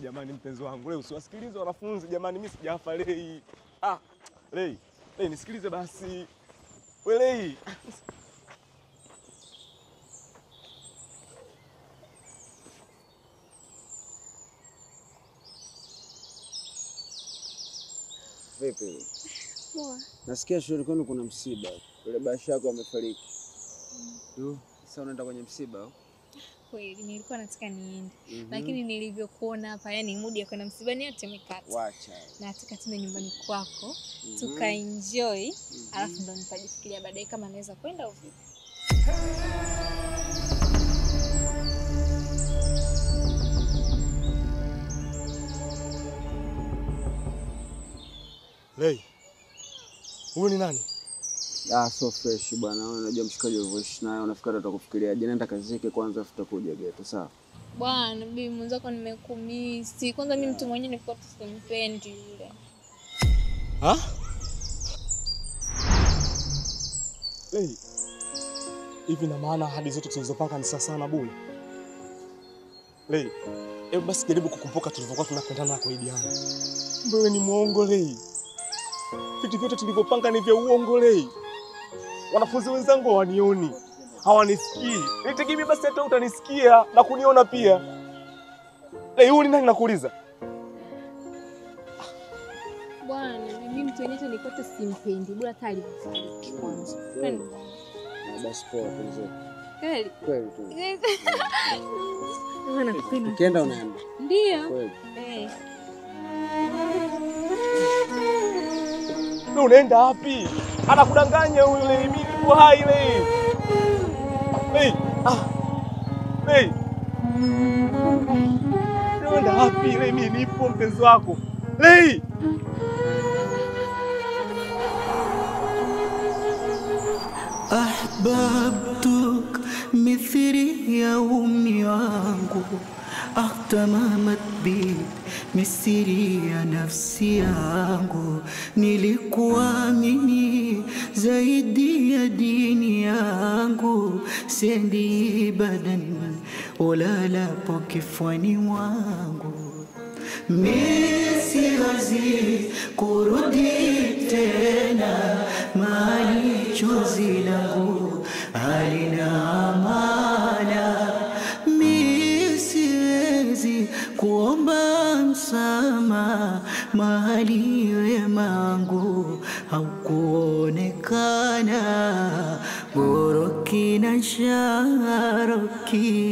Jamani mpenzi wangu, leo usiwasikilize wanafunzi jamani, mimi sijafa Lei. Lei, nisikilize basi. Wewe Lei. Vipi? Poa. Nasikia shule kwenu kuna msiba. Yule bashi yako amefariki. Sasa unaenda kwenye msiba au? Kweli nilikuwa nataka niende. Lakini nilivyokuona hapa yani mood ya kwenda msibani yote imekata. Wacha. Nataka tena nyumbani kwako, tukaenjoy, alafu ndo nitajifikiria baadaye kama naweza kwenda au vipi. Lei. Huyu ni nani? So fresh bwana. Unajua mshikaji ulivyoishi naye unafikiri atakufikiria. Je, nenda kazike kwanza afu tutakuja geto, sawa? Bwana, bibi mwenzako nimekumisi. Kwanza mimi mtu mwenyewe nilikuwa simpendi yule. Lei. Hivi na maana ahadi zote tulizopanga ni sawa na bure. Lei, hebu basi jaribu kukumbuka tulivyokuwa tunapendana kwa idiana. Wewe ni muongo Lei. Vitu vyote tulivyopanga ni vya uongo Lei. Wanafunzi wenzangu hawanioni, hawanisikii. Nitegemea basi hata utanisikia na kuniona pia. Lei, huyu ni nani nakuuliza? Bwana, mimi mtu mwenyewe nilikuwa simpendi, bora hata alivyofariki kwanza. Basi poa kwanza. Kweli? Kweli tu. Ukienda unaenda? Ndio. Kweli. Wewe unaenda wapi? Anakudanganya huyu Lei, mimi niko hai Lei. Lei. Unaenda wapi Lei? Mimi nipo mpenzi wako. Lei. أحببتك مثل يومي wangu tamamat bi misiri ya nafsi yangu nilikuamini zaidi ya dini yangu sendi badan ulalapo kifuani mwangu misiwezi kurudi tena mali chozi langu halina amana misiwezi kuomba msamaha mahali wema wangu haukuonekana goroki na sharoki.